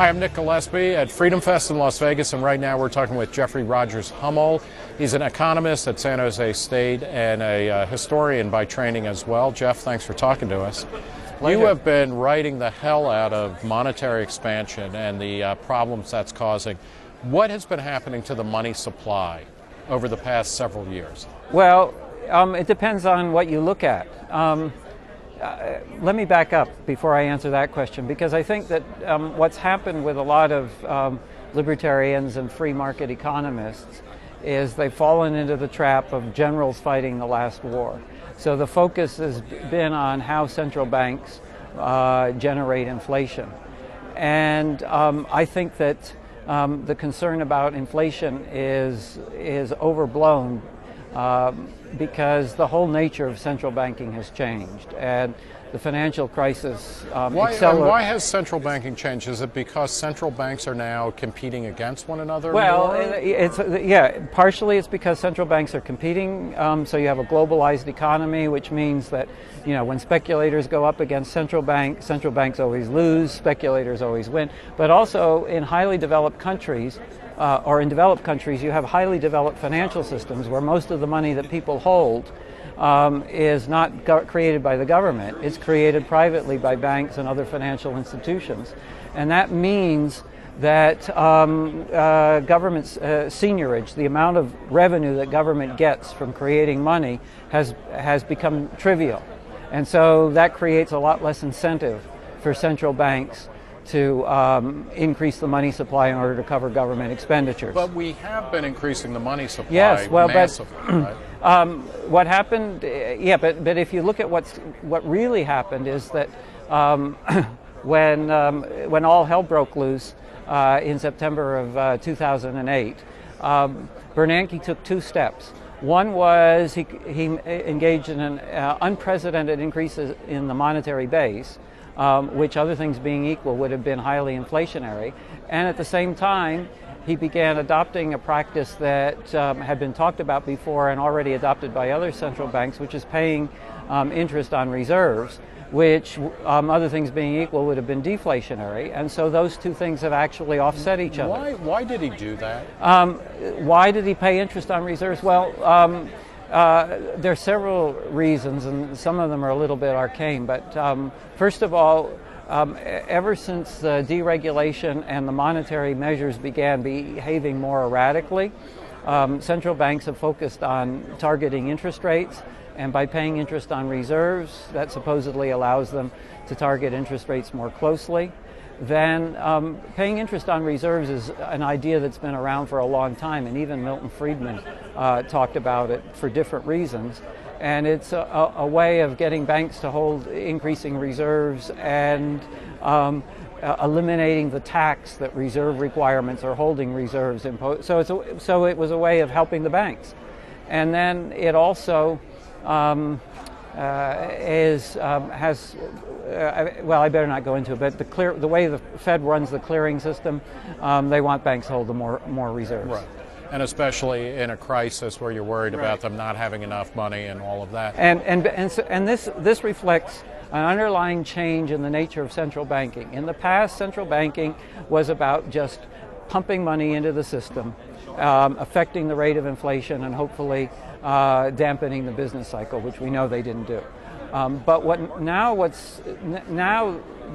Hi, I'm Nick Gillespie at Freedom Fest in Las Vegas, and right now we're talking with Jeffrey Rogers Hummel. He's an economist at San Jose State and a historian by training as well. Jeff, thanks for talking to us. Pleasure. You have been writing the hell out of monetary expansion and the problems that's causing. What has been happening to the money supply over the past several years? Well, it depends on what you look at. Let me back up before I answer that question, because I think that what's happened with a lot of libertarians and free market economists is they've fallen into the trap of generals fighting the last war. So the focus has been on how central banks generate inflation. And I think that the concern about inflation is overblown because the whole nature of central banking has changed, and the financial crisis accelerated. Why has central banking changed? Is it because central banks are now competing against one another? Well, partially it's because central banks are competing. So you have a globalized economy, which means that when speculators go up against central banks always lose, speculators always win. But also in highly developed countries, or in developed countries, you have highly developed financial systems where most of the money that people hold is not created by the government. It's created privately by banks and other financial institutions. And that means that government's seigniorage, the amount of revenue that government gets from creating money, has become trivial. And so that creates a lot less incentive for central banks to increase the money supply in order to cover government expenditures. But we have been increasing the money supply massively, right? What happened, but if you look at what really happened is that when all hell broke loose in September of 2008, Bernanke took two steps. One was he engaged in an unprecedented increases in the monetary base, which, other things being equal, would have been highly inflationary. And at the same time, he began adopting a practice that had been talked about before and already adopted by other central banks, which is paying interest on reserves, which, other things being equal, would have been deflationary. And so those two things have actually offset each other. Why did he do that? Why did he pay interest on reserves? Well, there are several reasons, and some of them are a little bit arcane. But first of all, ever since the deregulation and the monetary measures began behaving more erratically, central banks have focused on targeting interest rates, and by paying interest on reserves, that supposedly allows them to target interest rates more closely. Then paying interest on reserves is an idea that's been around for a long time, and even Milton Friedman talked about it for different reasons. And it's a way of getting banks to hold increasing reserves and eliminating the tax that reserve requirements or holding reserves impose. So it was a way of helping the banks. And then it also well, I better not go into it, but the way the Fed runs the clearing system, they want banks to hold more reserves. Right. And especially in a crisis where you're worried about them not having enough money and all of that. And this reflects an underlying change in the nature of central banking. In the past, central banking was about just pumping money into the system, affecting the rate of inflation, and hopefully dampening the business cycle, which we know they didn't do. But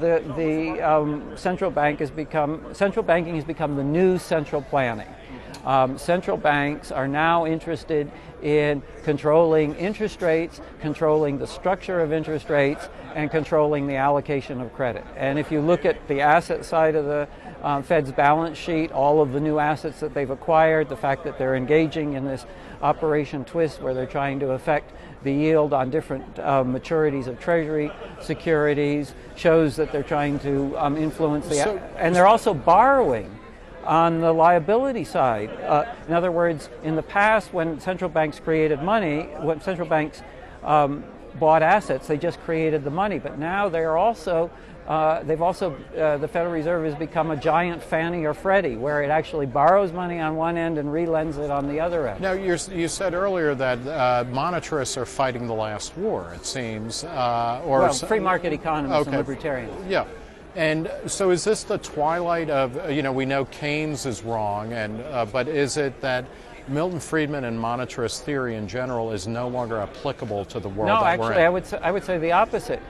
the central banking has become the new central planning. Central banks are now interested in controlling interest rates, controlling the structure of interest rates, and controlling the allocation of credit. And if you look at the asset side of the Fed's balance sheet, all of the new assets that they've acquired, the fact that they're engaging in this Operation Twist where they're trying to affect the yield on different maturities of Treasury securities, shows that they're trying to influence and they're also borrowing on the liability side. In other words, in the past, when central banks created money, when central banks bought assets, they just created the money. But now they are also, the Federal Reserve has become a giant Fannie or Freddie, where it actually borrows money on one end and relends it on the other end. Now, you said earlier that monetarists are fighting the last war, it seems. Free market economists and libertarians. Yeah. And so is this the twilight of, we know Keynes is wrong, but is it that Milton Friedman and monetarist theory in general is no longer applicable to the world that we're in? No, actually, I would say the opposite.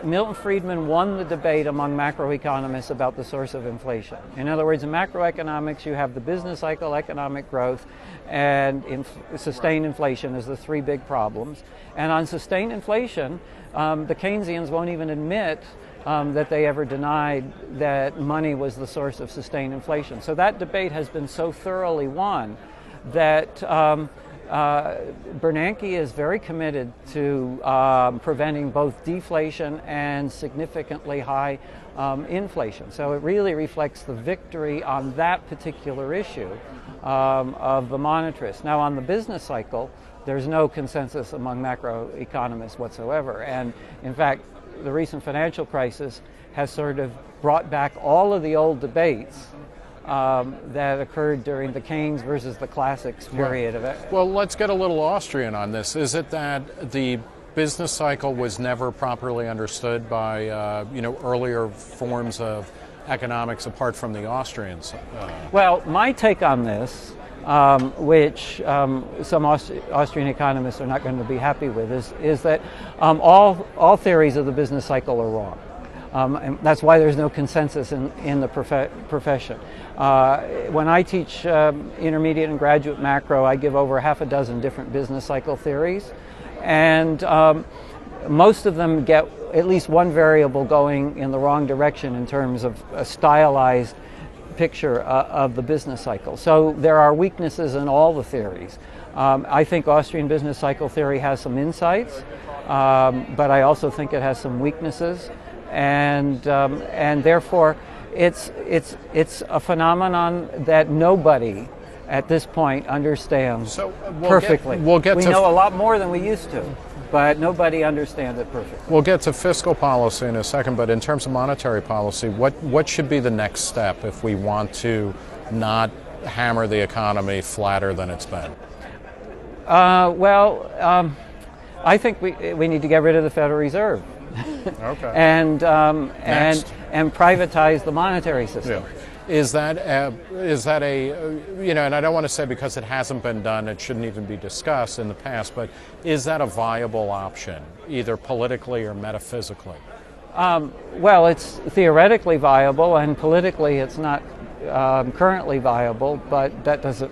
Milton Friedman won the debate among macroeconomists about the source of inflation. In other words, in macroeconomics, you have the business cycle, economic growth, and sustained inflation as the three big problems. And on sustained inflation, the Keynesians won't even admit that they ever denied that money was the source of sustained inflation. So that debate has been so thoroughly won that Bernanke is very committed to preventing both deflation and significantly high inflation. So it really reflects the victory on that particular issue of the monetarists. Now, on the business cycle, there's no consensus among macroeconomists whatsoever. And in fact, the recent financial crisis has sort of brought back all of the old debates that occurred during the Keynes versus the classics period of it. Well, let's get a little Austrian on this. Is it that the business cycle was never properly understood by earlier forms of economics apart from the Austrians? Well, my take on this, which some Austrian economists are not going to be happy with, is that all theories of the business cycle are wrong. And that's why there's no consensus in the profession. When I teach intermediate and graduate macro, I give over half a dozen different business cycle theories, and most of them get at least one variable going in the wrong direction in terms of a stylized picture of the business cycle. So there are weaknesses in all the theories. I think Austrian business cycle theory has some insights, but I also think it has some weaknesses. And therefore, it's a phenomenon that nobody at this point understands perfectly. We know a lot more than we used to, but nobody understands it perfectly. We'll get to fiscal policy in a second, but in terms of monetary policy, what should be the next step if we want to not hammer the economy flatter than it's been? I think we need to get rid of the Federal Reserve. Okay. and privatize the monetary system. Yeah. Is that a and I don't want to say because it hasn't been done, it shouldn't even be discussed in the past, but is that a viable option, either politically or metaphysically? Well, it's theoretically viable, and politically it's not currently viable, but that doesn't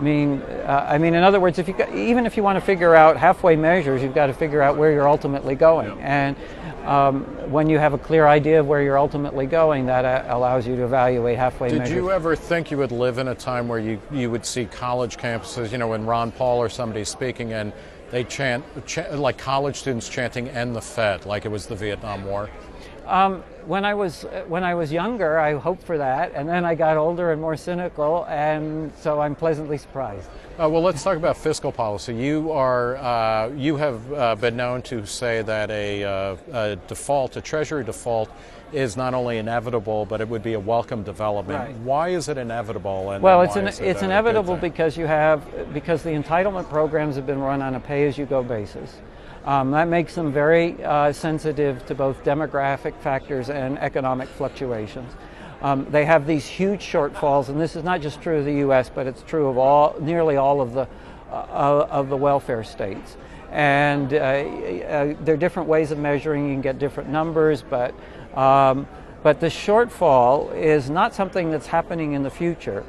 mean, in other words, even if you want to figure out halfway measures, you've got to figure out where you're ultimately going. And when you have a clear idea of where you're ultimately going, that allows you to evaluate halfway measures. Did you ever think you would live in a time where you would see college campuses, when Ron Paul or somebody's speaking and they chant like college students chanting "End the Fed," like it was the Vietnam War? When I was younger, I hoped for that, and then I got older and more cynical, and so I'm pleasantly surprised. Well, let's talk about fiscal policy. You have been known to say that a Treasury default, is not only inevitable, but it would be a welcome development. Right. Why is it inevitable? And well, it's inevitable because the entitlement programs have been run on a pay-as-you-go basis. That makes them very sensitive to both demographic factors and economic fluctuations. They have these huge shortfalls, and this is not just true of the U.S., but it's true of nearly all of the welfare states. And there are different ways of measuring. You can get different numbers, but the shortfall is not something that's happening in the future.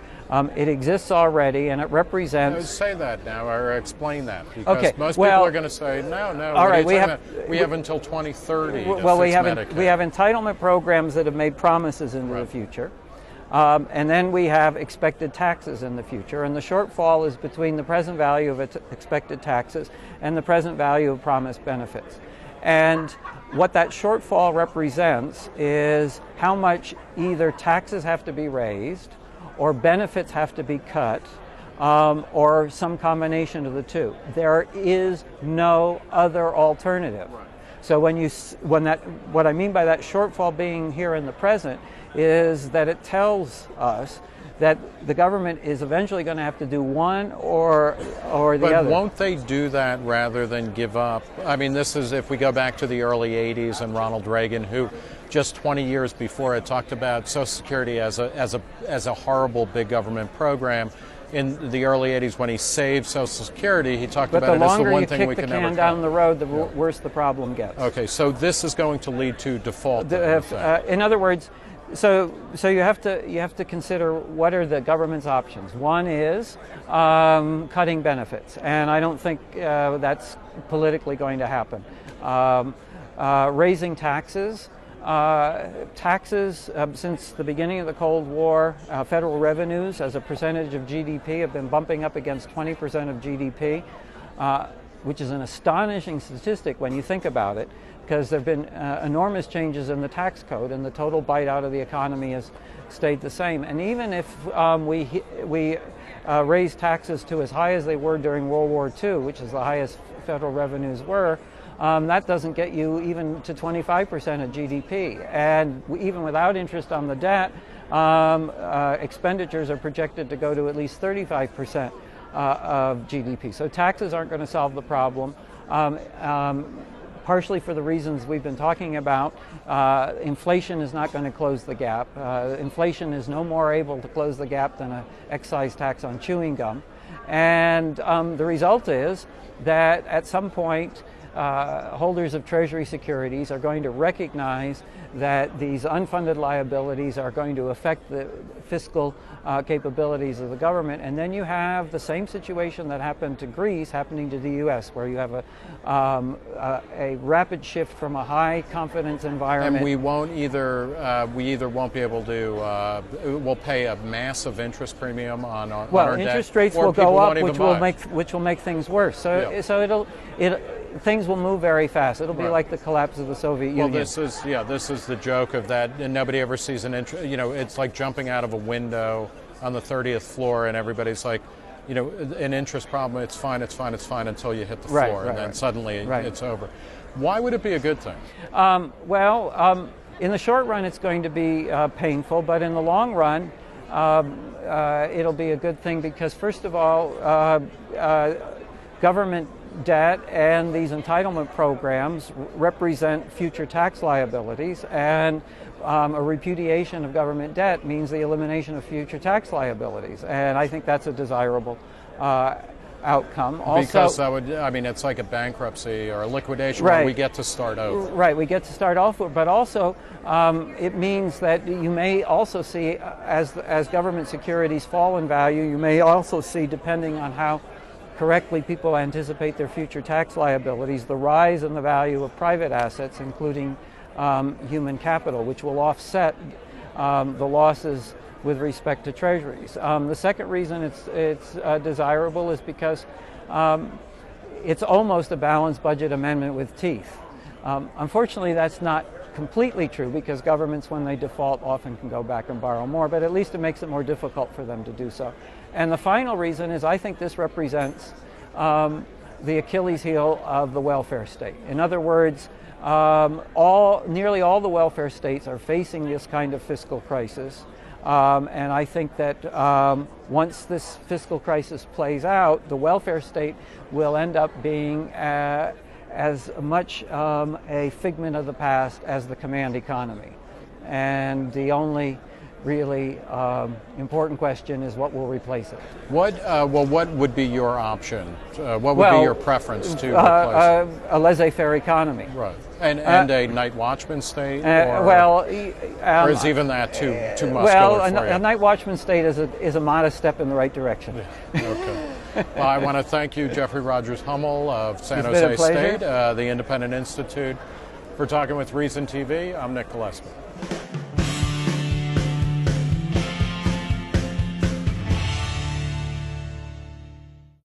It exists already, and it represents... Say that now, or explain that, because most people are going to say, no, all right, we have until 2030 Well, we have entitlement programs that have made promises into the future, and then we have expected taxes in the future, and the shortfall is between the present value of expected taxes and the present value of promised benefits. And what that shortfall represents is how much either taxes have to be raised, or benefits have to be cut, or some combination of the two. There is no other alternative. Right. So what I mean by that shortfall being here in the present is that it tells us that the government is eventually going to have to do one or the other. But won't they do that rather than give up? I mean, this is if we go back to the early 80s and Ronald Reagan, who just 20 years before had talked about Social Security as a horrible big government program. In the early 80s, when he saved Social Security, he talked about it as the one thing we could never. But the longer you kick the can down the road, the worse the problem gets. Okay, so this is going to lead to default. In other words, so you have to consider what are the government's options. One is cutting benefits, and I don't think that's politically going to happen. Raising taxes. Taxes, since the beginning of the Cold War, federal revenues as a percentage of GDP have been bumping up against 20% of GDP, which is an astonishing statistic when you think about it, because there have been enormous changes in the tax code, and the total bite out of the economy has stayed the same. And even if we raise taxes to as high as they were during World War II, which is the highest federal revenues were, that doesn't get you even to 25% of GDP. And even without interest on the debt, expenditures are projected to go to at least 35% of GDP. So taxes aren't going to solve the problem. Partially for the reasons we've been talking about. Inflation is not going to close the gap. Inflation is no more able to close the gap than an excise tax on chewing gum. And the result is that at some point, holders of Treasury securities are going to recognize that these unfunded liabilities are going to affect the fiscal capabilities of the government, and then you have the same situation that happened to Greece happening to the U.S., where you have a rapid shift from a high confidence environment. And we either won't be able to, we'll pay a massive interest premium on our debt, interest rates will go up, which will make things worse. So things will move very fast. It'll be like the collapse of the Soviet Union. Well, this is the joke of that, and nobody ever sees an interest. You know, it's like jumping out of a window on the 30th floor, and everybody's like, you know, an interest problem. It's fine until you hit the floor, and then suddenly it's over. Why would it be a good thing? In the short run, it's going to be painful, but in the long run, it'll be a good thing because, first of all, government debt and these entitlement programs represent future tax liabilities, and a repudiation of government debt means the elimination of future tax liabilities, and I think that's a desirable outcome. Because that would, I mean, it's like a bankruptcy or a liquidation where we get to start over. Right, we get to start off, but also it means that you may also see, as government securities fall in value, you may also see, depending on how correctly people anticipate their future tax liabilities, the rise in the value of private assets, including human capital, which will offset the losses with respect to treasuries. The second reason it's desirable is because it's almost a balanced budget amendment with teeth. Unfortunately, that's not completely true, because governments, when they default, often can go back and borrow more, but at least it makes it more difficult for them to do so. And the final reason is I think this represents the Achilles heel of the welfare state. In other words, nearly all the welfare states are facing this kind of fiscal crisis. And I think that once this fiscal crisis plays out, the welfare state will end up being as much a figment of the past as the command economy. And the only really important question is what will replace it. What would be your option? What would be your preference to replace it? A laissez-faire economy. Right. And a night watchman state? Or is even that too muscular for you? A night watchman state is a modest step in the right direction. Okay. Well, I want to thank you, Jeffrey Rogers Hummel of San Jose State, the Independent Institute, for talking with Reason TV. I'm Nick Gillespie.